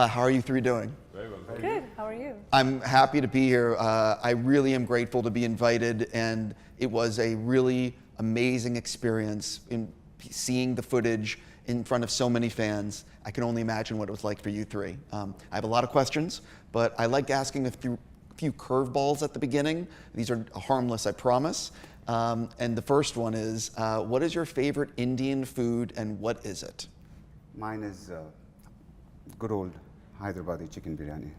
How are you three doing? Very well. Good. How are you? I'm happy to be here. I really am grateful to be invited, and it was a really amazing experience in seeing the footage in front of so many fans. I can only imagine what it was like for you three. I have a lot of questions, but I like asking a few curveballs at the beginning. These are harmless, I promise. And the first one is, what is your favorite Indian food and what is it? Mine is good old Hyderabadi chicken biryani.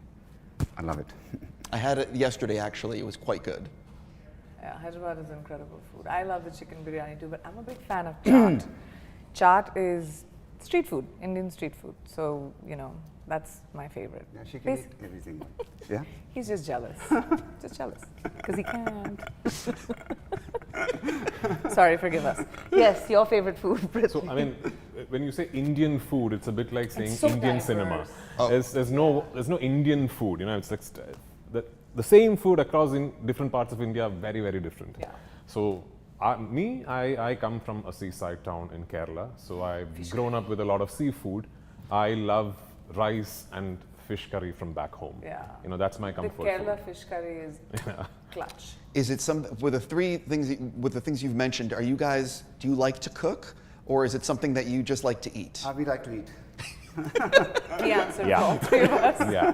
I love it. I had it yesterday, actually. It was quite good. Yeah, Hyderabad is incredible food. I love the chicken biryani too, but I'm a big fan of chaat. Chaat is street food, Indian street food. So, you know, that's my favorite. Yeah, she can eat everything. Yeah? He's just jealous. Just jealous. Because he can't. Sorry, forgive us. Yes, your favorite food, So, I mean, when you say Indian food, it's a bit like saying so Indian diverse. cinema. Oh. There's no Indian food, you know, it's like the same food across in different parts of India are very, very different. Yeah. So, I come from a seaside town in Kerala, so I've grown up with a lot of seafood. I love rice and fish curry from back home. Yeah. You know, that's my The comfort Kerala food. fish curry is clutch. Is it with the things you've mentioned, do you like to cook, or is it something that you just like to eat? We like to eat. The answer Yeah. for all three of us. Yeah.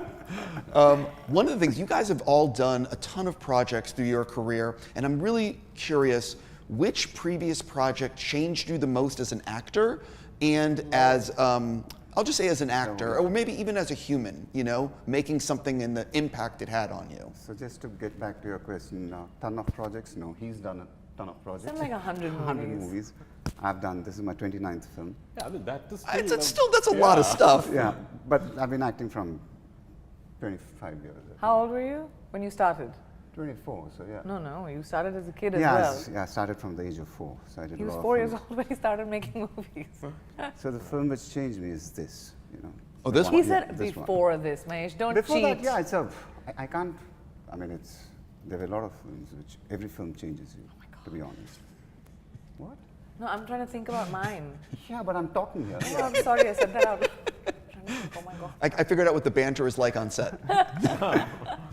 One of the things, you guys have all done a ton of projects through your career, and I'm really curious, which previous project changed you the most as an actor and as, I'll just say as an actor, or maybe even as a human, you know, making something and the impact it had on you? So just to get back to your question, ton of projects? No, he's done a ton of projects. Something like 100 movies. 100 movies. I've done, this is my 29th film. Yeah, I mean, that is That's a lot of stuff. Yeah, but I've been acting from 25 years. How old were you when you started? 24, so yeah. No, you started as a kid as Yeah, well. I started from the age of 4. So I did He a was lot of 4 years films. old when he started making movies. So the film which changed me is this, you know. Oh, this He one? said This one. before this, Mahesh, don't Before cheat. that, yeah, it's I can't, I mean, there were a lot of films which, every film changes you, to be honest. What? No, I'm trying to think about mine. Yeah, but I'm talking here. Oh, I'm sorry, I said that out loud. I'm trying to think, oh my God. I figured out what the banter is like on set.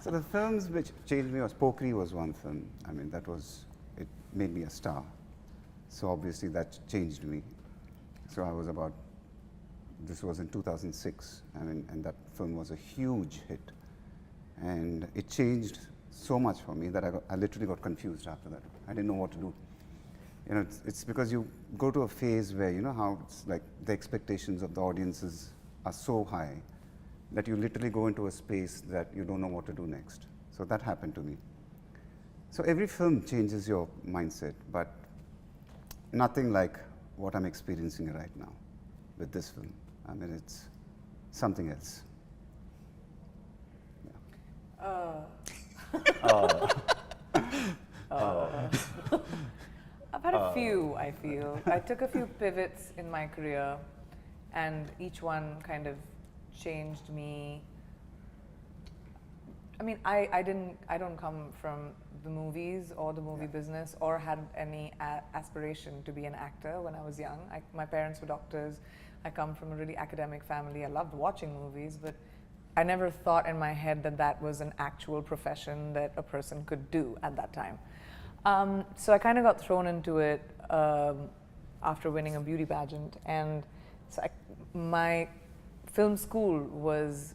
So the films which changed me was Pokri was one film. I mean, it made me a star. So obviously that changed me. So this was in 2006. I mean, and that film was a huge hit. And it changed so much for me that I literally got confused after that. I didn't know what to do. You know, it's because you go to a phase where, you know how it's like the expectations of the audiences are so high that you literally go into a space that you don't know what to do next. So that happened to me. So every film changes your mindset, but nothing like what I'm experiencing right now with this film. I mean, it's something else. I've had a few, I feel. I took a few pivots in my career, and each one kind of changed me. I mean, I don't come from the movies or the movie business or had any aspiration to be an actor when I was young. My parents were doctors. I come from a really academic family. I loved watching movies, but I never thought in my head that that was an actual profession that a person could do at that time. So I kind of got thrown into it after winning a beauty pageant, and so my film school was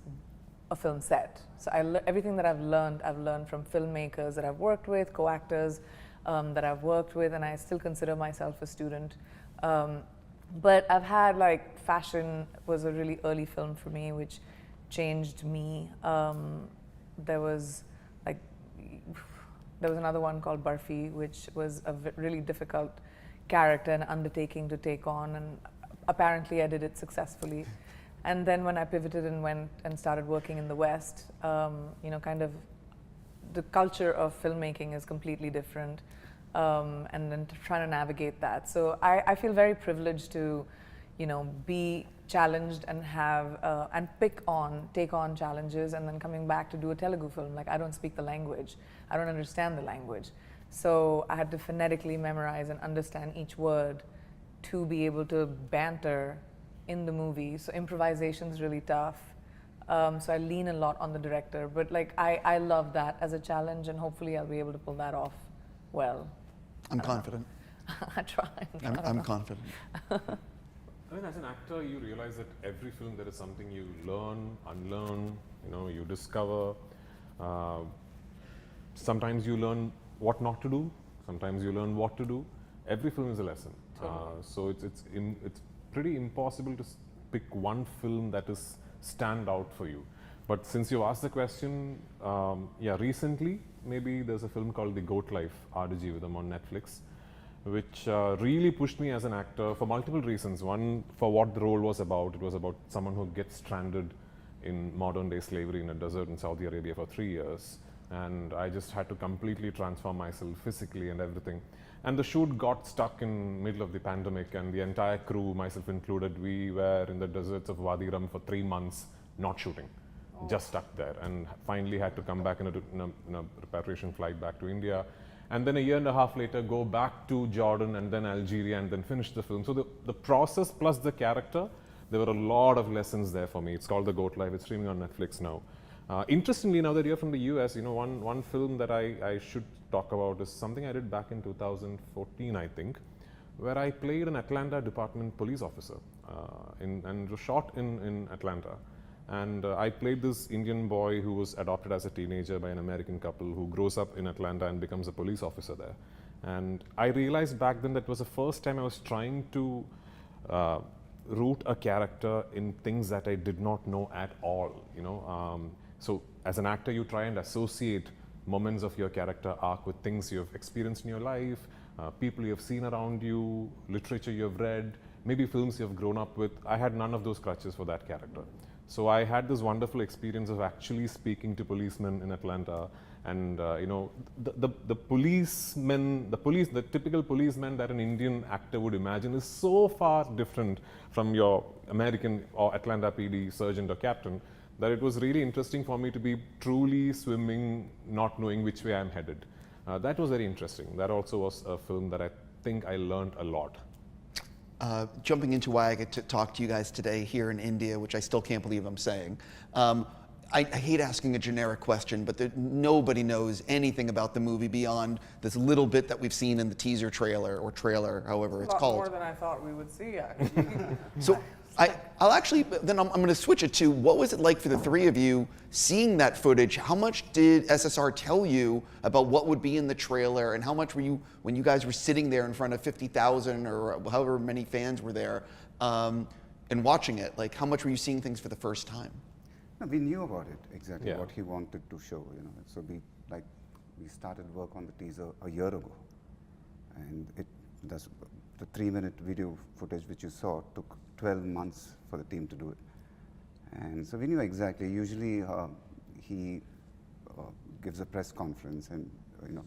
a film set. So everything that I've learned from filmmakers that I've worked with, co-actors that I've worked with, and I still consider myself a student. But I've had, like, Fashion was a really early film for me, which changed me. There was another one called Barfi, which was a really difficult character and undertaking to take on, and apparently I did it successfully. And then when I pivoted and went and started working in the West, you know, kind of the culture of filmmaking is completely different, and then trying to navigate that. So I feel very privileged to, you know, be challenged and have and take on challenges, and then coming back to do a Telugu film. Like, I don't speak the language, I don't understand the language, so I had to phonetically memorize and understand each word to be able to banter in the movie. So improvisation is really tough. So I lean a lot on the director. But like I love that as a challenge, and hopefully I'll be able to pull that off well. I'm confident. I try. I'm confident. I mean, as an actor, you realize that every film there is something you learn, unlearn, you discover. Sometimes you learn what not to do. Sometimes you learn what to do. Every film is a lesson. So it's pretty impossible to pick one film that is stand out for you. But since you asked the question, recently maybe there's a film called The Goat Life, Aadu on Netflix, which really pushed me as an actor for multiple reasons. One, for what the role was about. It was about someone who gets stranded in modern day slavery in a desert in Saudi Arabia for 3 years. And I just had to completely transform myself physically and everything. And the shoot got stuck in middle of the pandemic, and the entire crew, myself included, we were in the deserts of Wadi Rum for 3 months, not shooting, just stuck there, and finally had to come back in a repatriation flight back to India. And then a year and a half later, go back to Jordan and then Algeria and then finish the film. So the process plus the character, there were a lot of lessons there for me. It's called The Goat Life. It's streaming on Netflix now. Interestingly, now that you're from the US, one film that I should talk about is something I did back in 2014, I think, where I played an Atlanta Department police officer, and it was shot in Atlanta. And I played this Indian boy who was adopted as a teenager by an American couple who grows up in Atlanta and becomes a police officer there. And I realized back then that was the first time I was trying to root a character in things that I did not know at all, So as an actor, you try and associate moments of your character arc with things you have experienced in your life, people you have seen around you, literature you have read, maybe films you have grown up with. I had none of those crutches for that character. So I had this wonderful experience of actually speaking to policemen in Atlanta, and the policemen, the typical policeman that an Indian actor would imagine is so far different from your American or Atlanta PD sergeant or captain, that it was really interesting for me to be truly swimming, not knowing which way I'm headed. That was very interesting. That also was a film that I think I learned a lot. Jumping into why I get to talk to you guys today here in India, which I still can't believe I'm saying. I hate asking a generic question, but nobody knows anything about the movie beyond this little bit that we've seen in the teaser trailer, or trailer, however it's called. A lot more than I thought we would see, actually. So I'll actually, then I'm going to switch it to, what was it like for the three of you seeing that footage? How much did SSR tell you about what would be in the trailer, and how much were you, when you guys were sitting there in front of 50,000 or however many fans were there, and watching it, like how much were you seeing things for the first time? No, we knew about it, exactly Yeah. what he wanted to show, So we started work on the teaser a year ago, and the 3-minute video footage which you saw took 12 months for the team to do it. And so we knew exactly. Usually he gives a press conference and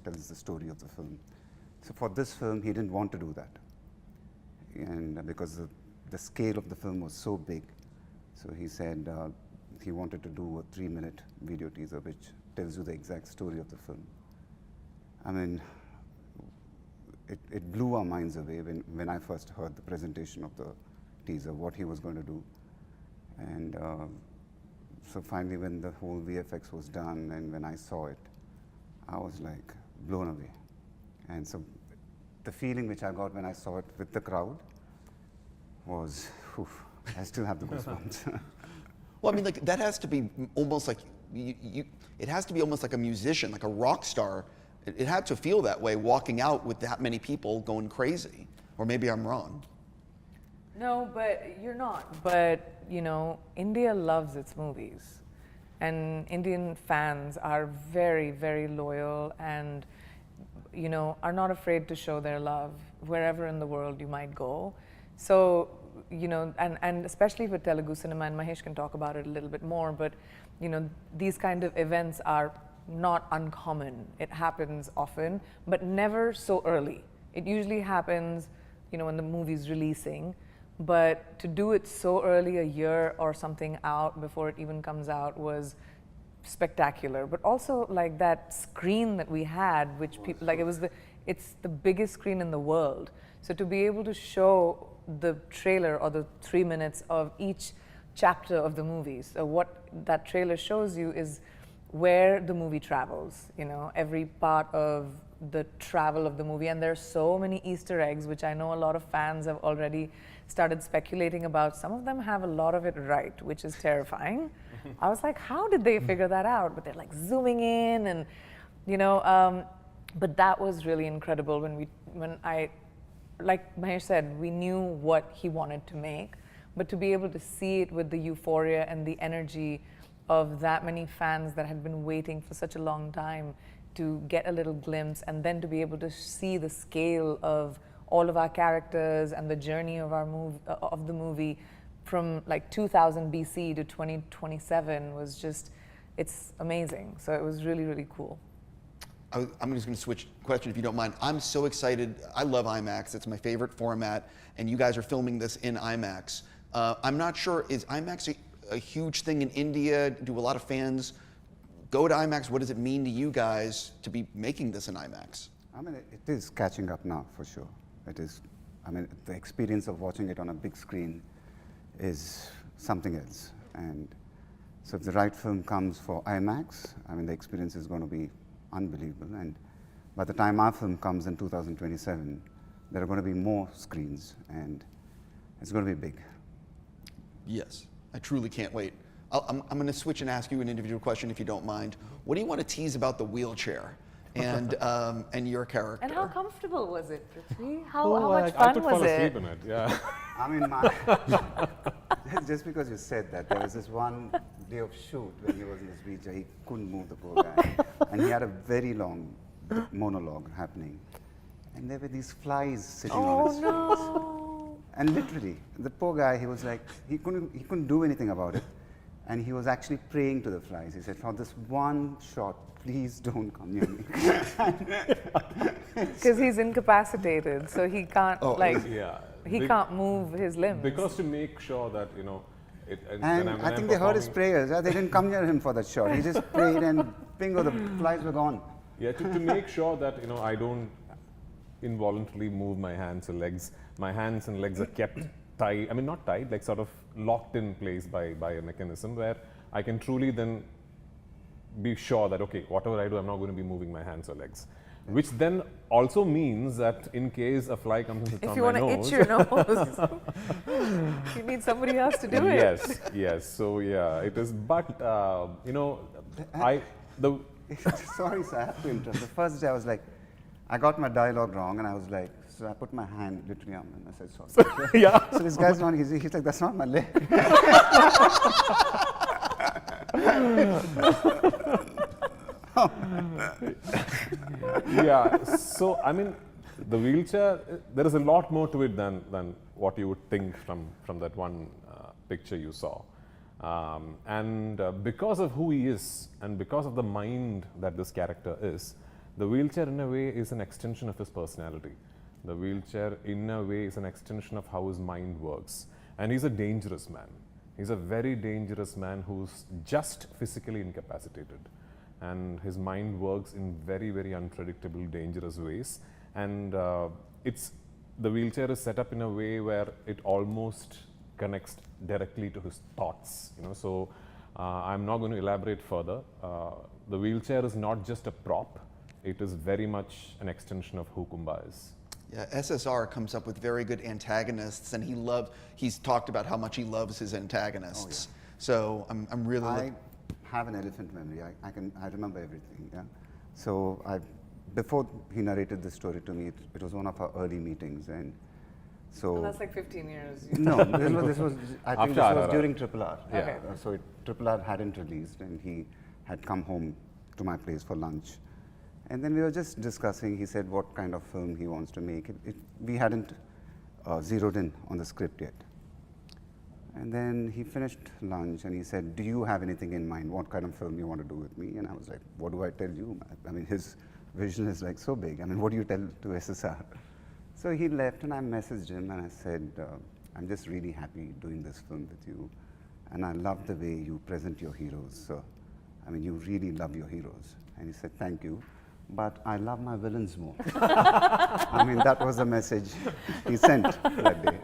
tells the story of the film. So for this film, he didn't want to do that, and because the scale of the film was so big, so he said he wanted to do a 3-minute video teaser which tells you the exact story of the film. I mean, it blew our minds away when I first heard the presentation of the teaser, what he was going to do. And so finally, when the whole VFX was done and when I saw it, I was like blown away. And so the feeling which I got when I saw it with the crowd was, I still have the goosebumps. Well, I mean, like that has to be almost like it has to be almost like a musician, like a rock star. It had to feel that way, walking out with that many people going crazy. Or maybe I'm wrong. No, but you're not. But, India loves its movies. And Indian fans are very, very loyal and, are not afraid to show their love wherever in the world you might go. So, and especially with Telugu cinema, and Mahesh can talk about it a little bit more, but, these kind of events are not uncommon. It happens often, but never so early. It usually happens, when the movie's releasing. But to do it so early, a year or something out before it even comes out, was spectacular. But also like that screen that we had, which people like, it's the biggest screen in the world. So to be able to show the trailer or the 3 minutes of each chapter of the movie. So what that trailer shows you is where the movie travels, you know, every part of the travel of the movie. And there's so many Easter eggs, which I know a lot of fans have already started speculating about. Some of them have a lot of it right, which is terrifying. I was like, how did they figure that out? But they're like zooming in and, you know, but that was really incredible when I, like Mahesh said, we knew what he wanted to make, but to be able to see it with the euphoria and the energy of that many fans that had been waiting for such a long time to get a little glimpse, and then to be able to see the scale of all of our characters and the journey of our of the movie from like 2000 BC to 2027 was just, it's amazing. So it was really, really cool. I'm just going to switch question if you don't mind. I'm so excited. I love IMAX. It's my favorite format, and you guys are filming this in IMAX. I'm not sure, is IMAX a huge thing in India? Do a lot of fans go to IMAX? What does it mean to you guys to be making this in IMAX? I mean, it is catching up now, for sure. It is, I mean, the experience of watching it on a big screen is something else. And so if the right film comes for IMAX, I mean, the experience is going to be unbelievable. And by the time our film comes in 2027, there are going to be more screens, and it's going to be big. Yes, I truly can't wait. I'm going to switch and ask you an individual question if you don't mind. What do you want to tease about the wheelchair and your character? And how comfortable was it, Prithvi? How I much fun could was fall it? asleep in it, yeah. I mean, just because you said that, there was this one day of shoot when he was in this wheelchair, he couldn't move, the poor guy. And he had a very long monologue happening. And there were these flies sitting on his face. No. And literally, the poor guy, he was like, he couldn't do anything about it. And he was actually praying to the flies. He said, for this one shot, please don't come near me. Because he's incapacitated, so he can't Yeah. he can't move his limbs. Because to make sure that, you know, And I think they heard his prayers. They didn't come near him for that shot. He just prayed and bingo, the flies were gone. Yeah, to make sure that, you know, I don't involuntarily move my hands or legs. My hands and legs are kept tied, I mean not tied, like sort of locked in place by a mechanism where I can truly then be sure that, okay, whatever I do, I'm not going to be moving my hands or legs. Which then also means that in case a fly comes and sits If on you my want to nose, itch your nose, you need somebody else to do it. Yes, yes. So yeah, it is. But you know, Sorry, sir, I have to interrupt. The first day I was like, I got my dialogue wrong, and I was like, so I put my hand literally on him. I said, sorry. yeah. So this guy's not, he's like, that's not my leg. Yeah. So I mean, the wheelchair. There is a lot more to it than what you would think from that one picture you saw. Because of who he is and because of the mind that this character is, the wheelchair in a way is an extension of his personality. The wheelchair in a way is an extension of how his mind works. And he's a dangerous man. He's a very dangerous man who's just physically incapacitated. And his mind works in very, very unpredictable, dangerous ways. And the wheelchair is set up in a way where it almost connects directly to his thoughts. You know, so I'm not going to elaborate further. The wheelchair is not just a prop; it is very much an extension of who Kumba is. Yeah, SSR comes up with very good antagonists, and he's talked about how much he loves his antagonists. Oh, yeah. So I'm really. I have an elephant memory. I remember everything. Yeah. So before he narrated this story to me, it was one of our early meetings, and so. And that's like 15 years. No, this was I think this was during RRR. Yeah. Okay. So RRR hadn't released, and he had come home to my place for lunch. And then we were just discussing, he said what kind of film he wants to make. We hadn't zeroed in on the script yet. And then he finished lunch and he said, do you have anything in mind? What kind of film you want to do with me? And I was like, what do I tell you? I mean, his vision is like so big. I mean, what do you tell to SSR? So he left and I messaged him and I said, I'm just really happy doing this film with you. And I love the way you present your heroes. So, I mean, you really love your heroes. And he said, thank you. But I love my villains more. I mean, that was the message he sent that day.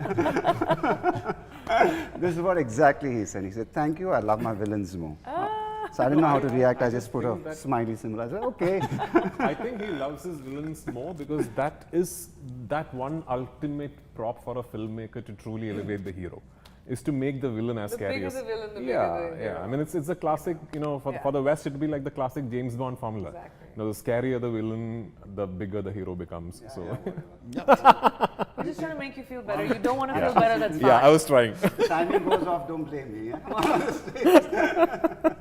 This is what exactly he said. He said, "Thank you, I love my villains more." So I didn't know how to react. I just put a smiley symbol. I said, "Okay." I think he loves his villains more because that is that one ultimate prop for a filmmaker to truly elevate the hero, is to make the villain as The scary bigger as the villain, the yeah, bigger the yeah. hero. I mean, it's a classic. You know, for the West, it'd be like the classic James Bond formula. Exactly. You know, the scarier the villain, the bigger the hero becomes. So We're just trying to make you feel better. You don't want to feel better, that's fine. yeah, I was trying. Timing goes off. Don't blame me. Yeah? Come on.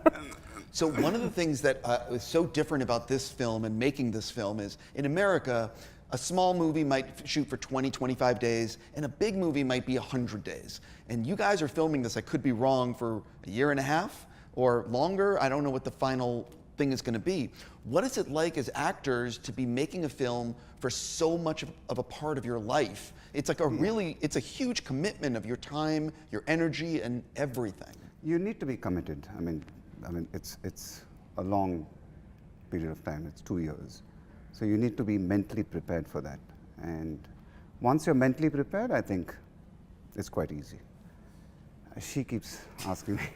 So one of the things that is so different about this film and making this film is, in America, a small movie might shoot for 20, 25 days, and a big movie might be 100 days. And you guys are filming this, I could be wrong, for a year and a half or longer. I don't know what the final thing is going to be. What is it like as actors to be making a film for so much of a part of your life? It's like it's a huge commitment of your time, your energy, and everything. You need to be committed. I mean, it's a long period of time. It's 2 years. So you need to be mentally prepared for that. And once you're mentally prepared, I think it's quite easy. She keeps asking me,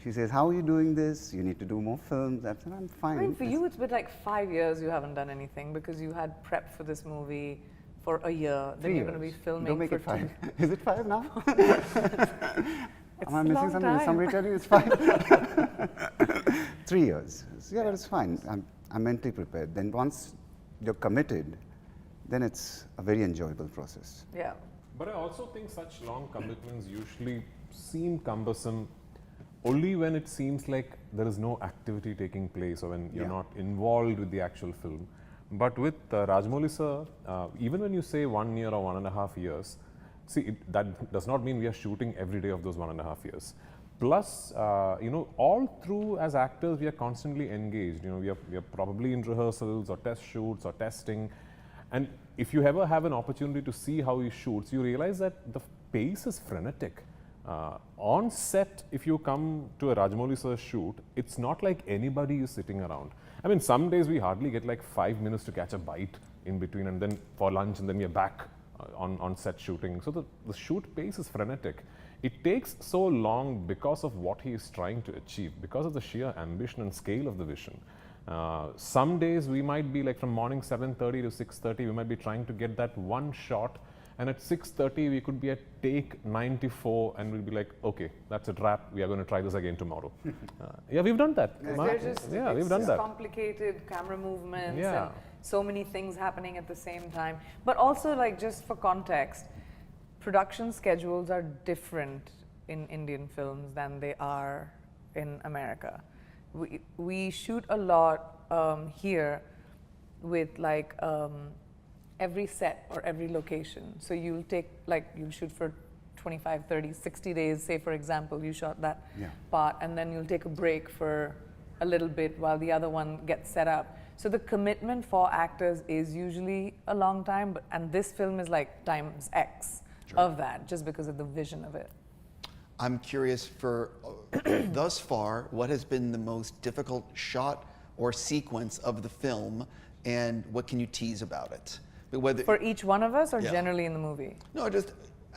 she says, "How are you doing this? You need to do more films." I said, "I'm fine." I mean, for you, it's been like 5 years you haven't done anything because you had prep for this movie for a year. Then 3 you're going to be years. filming Don't make for it 5. 2. Is it 5 now? It's Am I a missing long something? Did time. somebody tell you it's 5? 3 years. Yeah, but it's fine. I'm mentally prepared. Then once you're committed, then it's a very enjoyable process. Yeah. But I also think such long commitments usually seem cumbersome only when it seems like there is no activity taking place or when you're not involved with the actual film. But with Rajamouli sir, even when you say 1 year or 1.5 years, see, that does not mean we are shooting every day of those 1.5 years. Plus, you know, all through as actors, we are constantly engaged. You know, we are probably in rehearsals or test shoots or testing. And if you ever have an opportunity to see how he shoots, you realize that the pace is frenetic. On set, if you come to a Rajamouli sir shoot, it's not like anybody is sitting around. I mean, some days we hardly get like 5 minutes to catch a bite in between and then for lunch and then we are back on set shooting. So the shoot pace is frenetic. It takes so long because of what he is trying to achieve, because of the sheer ambition and scale of the vision. Some days we might be like from morning 7:30 to 6:30, we might be trying to get that one shot, and at 6:30 we could be at take 94 and we'll be like, okay, that's a wrap, we are going to try this again tomorrow. Yeah, we've done that. We've done that. Complicated camera movements Yeah. and so many things happening at the same time. But also, like, just for context, production schedules are different in Indian films than they are in America. We shoot a lot here with like every set or every location. So you'll shoot for 25, 30, 60 days, say for example, you shot that part, and then you'll take a break for a little bit while the other one gets set up. So the commitment for actors is usually a long time, and this film is like times X of that, just because of the vision of it. I'm curious for thus far, what has been the most difficult shot or sequence of the film, and what can you tease about it? For each one of us, or Yeah. generally in the movie? No,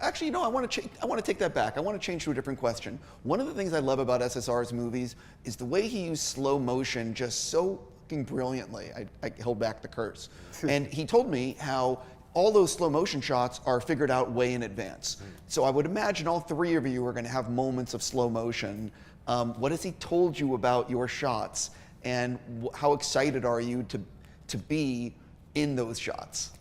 actually, no, I want to take that back. I want to change to a different question. One of the things I love about SSR's movies is the way he used slow motion just so fucking brilliantly. I held back the curse. And he told me how all those slow motion shots are figured out way in advance. So I would imagine all three of you are going to have moments of slow motion. What has he told you about your shots, and how excited are you to be in those shots?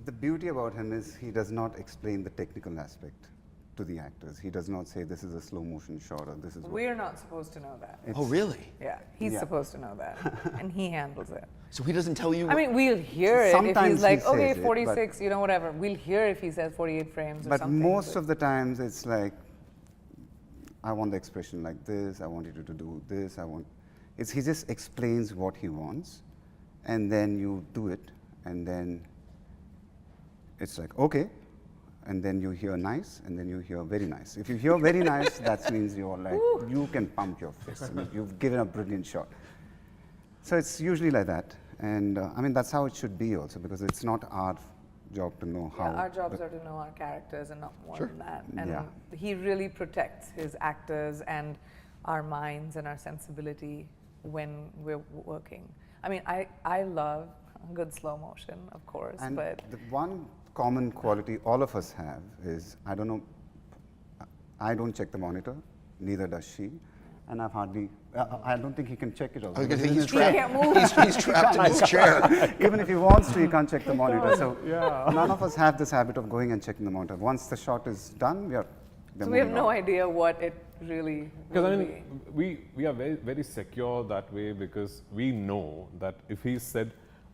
The beauty about him is he does not explain the technical aspect to the actors. He does not say this is a slow motion shot or this is what. We're not supposed to know that. Oh, really? Yeah, he's Yeah. supposed to know that, and he handles it. So he doesn't tell you? I mean, we'll hear it if Sometimes he's he like, says okay, it, 46, you know, whatever. We'll hear if he says 48 frames or But something. most of the times it's like, I want the expression like this, I want you to do this, he just explains what he wants, and then you do it, and then it's like, okay, and then you hear nice, and then you hear very nice. If you hear very nice, that means you're like, you can pump your fist. I mean, you've given a brilliant shot. So it's usually like that. And I mean, that's how it should be also, because it's not our job to know how. Yeah, our jobs are to know our characters and not more Sure. than that. And Yeah. he really protects his actors and our minds and our sensibility when we're working. I mean, I love good slow motion, of course, And but the one common quality all of us have is, I don't know, I don't check the monitor, neither does she. And I've hardly, I don't think he can check it also. I was gonna say, because he's trapped. can't move. He's trapped in his chair. even if he wants to, he can't check the monitor. So none of us have this habit of going and checking the monitor. Once the shot is done, we're so we have moving no on. idea what it really Because will I be. mean, we are very, very secure that way because we know that if he said,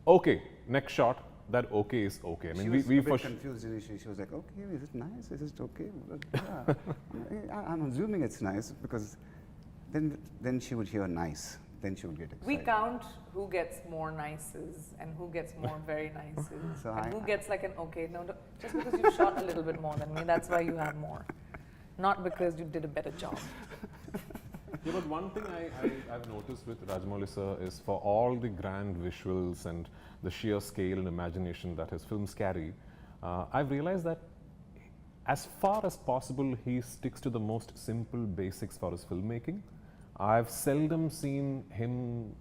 okay, next shot, that okay is okay. I mean, She was we a bit for confused initially. She was like, okay, is it nice? Is it okay? Well, yeah. I'm assuming it's nice because then she would hear nice. Then she would get excited. We count who gets more nices and who gets more very nices So and I- who gets like an okay. No, just because you shot a little bit more than me, that's why you have more. Not because you did a better job. Yeah, but one thing I've noticed with Rajamouli sir is for all the grand visuals and the sheer scale and imagination that his films carry, I've realized that as far as possible he sticks to the most simple basics for his filmmaking. I've seldom seen him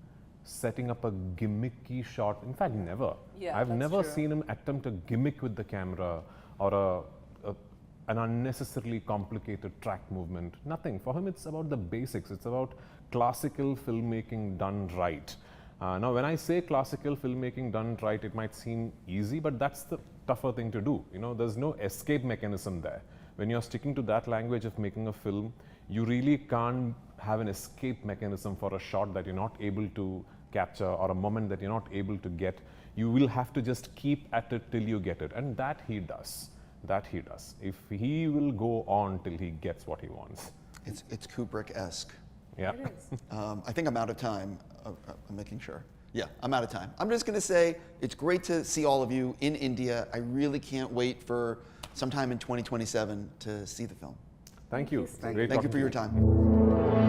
setting up a gimmicky shot. In fact, never. Yeah, I've that's never true. seen him attempt a gimmick with the camera or an unnecessarily complicated track movement. Nothing. For him, it's about the basics. It's about classical filmmaking done right. Now, when I say classical filmmaking done right, it might seem easy, but that's the tougher thing to do. You know, there's no escape mechanism there. When you're sticking to that language of making a film, you really can't have an escape mechanism for a shot that you're not able to capture or a moment that you're not able to get. You will have to just keep at it till you get it, and that he does. That he does. If he will go on till he gets what he wants. It's Kubrick-esque. Yeah. It is. I think I'm out of time. I'm making sure. Yeah, I'm out of time. I'm just going to say it's great to see all of you in India. I really can't wait for sometime in 2027 to see the film. Thank you. Thank Great Thank you talking for to your time.